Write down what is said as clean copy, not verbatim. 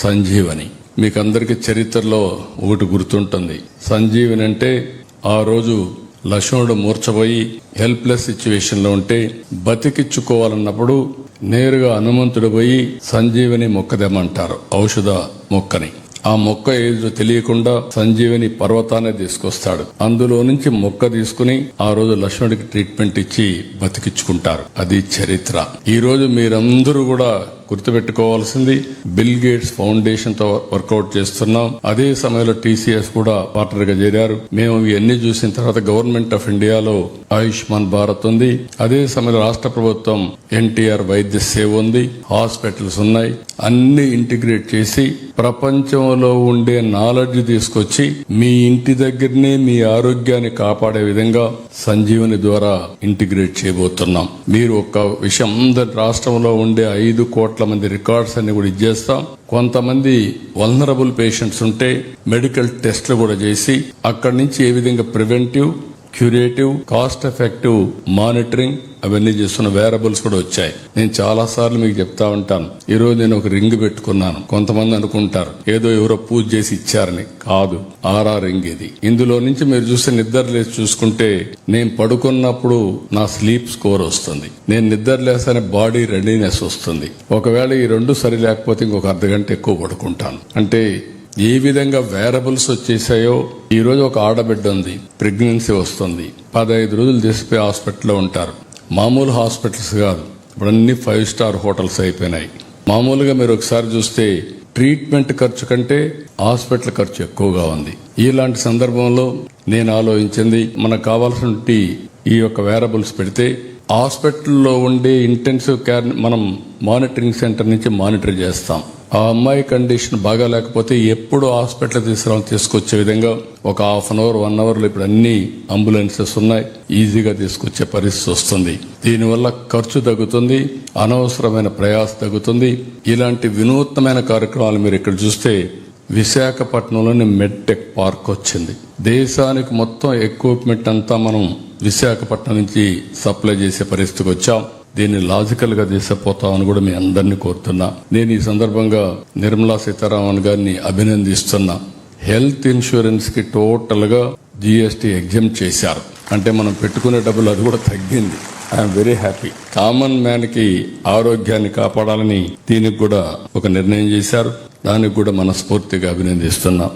సంజీవని. మీకు అందరికి చరిత్రలో ఒకటి గుర్తుంటుంది. సంజీవని అంటే ఆ రోజు లక్ష్మణుడు మూర్ఛపోయి హెల్ప్లెస్ సిచ్యువేషన్ లో ఉంటే బతికించుకోవాలన్నప్పుడు నేరుగా హనుమంతుడు పోయి సంజీవని మొక్క తెమ్మంటారు, ఔషధ మొక్కని. ఆ మొక్క ఏదో తెలియకుండా సంజీవని పర్వతాన్ని తీసుకొస్తాడు. అందులో నుంచి మొక్క తీసుకుని ఆ రోజు లక్ష్మణుడికి ట్రీట్మెంట్ ఇచ్చి బతికించుకుంటారు. అది చరిత్ర. ఈ రోజు మీరందరూ కూడా గుర్తుపెట్టుకోవాల్సింది, బిల్ గేట్స్ ఫౌండేషన్ తో వర్కౌట్ చేస్తున్నాం. అదే సమయంలో టీసీఎస్ కూడా పార్ట్నర్ గా చేరారు. మేము ఇవన్నీ చూసిన తర్వాత గవర్నమెంట్ ఆఫ్ ఇండియాలో ఆయుష్మాన్ భారత్ ఉంది. అదే సమయంలో రాష్ట్ర ప్రభుత్వం ఎన్టీఆర్ వైద్య సేవ ఉంది, హాస్పిటల్స్ ఉన్నాయి. అన్ని ఇంటిగ్రేట్ చేసి ప్రపంచంలో ఉండే నాలెడ్జ్ తీసుకొచ్చి మీ ఇంటి దగ్గరనే మీ ఆరోగ్యాన్ని కాపాడే విధంగా సంజీవని ద్వారా ఇంటిగ్రేట్ చేయబోతున్నాం. మీరు ఒక విషయం, అందరి రాష్ట్రంలో ఉండే 5 కోట్ల మంది రికార్డ్స్ అన్ని కూడా ఇచ్చేస్తాం. కొంతమంది వల్నరబుల్ పేషెంట్స్ ఉంటే మెడికల్ టెస్ట్లు కూడా చేసి అక్కడి నుంచి ఏ విధంగా preventive, curative, cost effective monitoring అవన్నీ చేస్తున్న వేరబుల్స్ కూడా వచ్చాయి. నేను చాలా సార్లు మీకు చెప్తా ఉంటాను. ఈ రోజు నేను ఒక రింగ్ పెట్టుకున్నాను. కొంతమంది అనుకుంటారు ఏదో ఎవరో పూజ చేసి ఇచ్చారని. కాదు, ఆర్ఆర్ రింగ్ ఇది. ఇందులో నుంచి మీరు చూస్తే నిద్ర లేచి చూసుకుంటే నేను పడుకున్నప్పుడు నా స్లీప్ స్కోర్ వస్తుంది, నేను నిద్ర లేసానే బాడీ రెడీనెస్ వస్తుంది. ఒకవేళ ఈ రెండు సరి లేకపోతే ఇంకొక అర్ధగంట ఎక్కువ పడుకుంటాను. అంటే ఏ విధంగా వేరబుల్స్ వచ్చేసాయో. ఈ రోజు ఒక ఆడబిడ్డ ఉంది, ప్రెగ్నెన్సీ వస్తుంది, 15 రోజులు తీసిపోయి హాస్పిటల్లో ఉంటారు. మామూలు హాస్పిటల్స్ కాదు, ఇప్పుడు అన్ని 5 స్టార్ హోటల్స్ అయిపోయినాయి. మామూలుగా మీరు ఒకసారి చూస్తే ట్రీట్మెంట్ ఖర్చు కంటే హాస్పిటల్ ఖర్చు ఎక్కువగా ఉంది. ఇలాంటి సందర్భంలో నేను ఆలోచించింది, మనకు కావాల్సిన ఈ యొక్క వేరబుల్స్ పెడితే హాస్పిటల్లో ఉండే ఇంటెన్సివ్ కేర్ మనం మానిటరింగ్ సెంటర్ నుంచి మానిటర్ చేస్తాం. ఆ అమ్మాయి కండిషన్ బాగా లేకపోతే ఎప్పుడు హాస్పిటల్ తీసుకొచ్చే విధంగా ఒక హాఫ్ అన్ అవర్ 1 అవర్ లో ఇప్పుడు అన్ని అంబులెన్సెస్ ఉన్నాయి, ఈజీగా తీసుకొచ్చే పరిస్థితి వస్తుంది. దీనివల్ల ఖర్చు తగ్గుతుంది, అనవసరమైన ప్రయాస తగ్గుతుంది. ఇలాంటి వినూత్నమైన కార్యక్రమాలు మీరు ఇక్కడ చూస్తే విశాఖపట్నంలోని మెడ్టెక్ పార్క్ వచ్చింది. దేశానికి మొత్తం ఎక్విప్మెంట్ అంతా మనం విశాఖపట్నం నుంచి సప్లై చేసే పరిస్థితికి వచ్చాం. దీన్ని లాజికల్ గా తీసుకుపోతామని కూడా మీ అందరినీ కోరుతున్నా. నేను ఈ సందర్భంగా నిర్మలా సీతారామన్ గారిని అభినందిస్తున్నా. హెల్త్ ఇన్సూరెన్స్ కి టోటల్ గా జీఎస్టీ ఎగ్జామ్ట్ చేశారు. అంటే మనం పెట్టుకునే డబ్బులు అది కూడా తగ్గింది. I'm very happy. Common man కి ఆరోగ్యాన్ని కాపాడాలని దీనికి కూడా ఒక నిర్ణయం చేశారు. దానికి కూడా మనస్ఫూర్తిగా అభినందిస్తున్నా.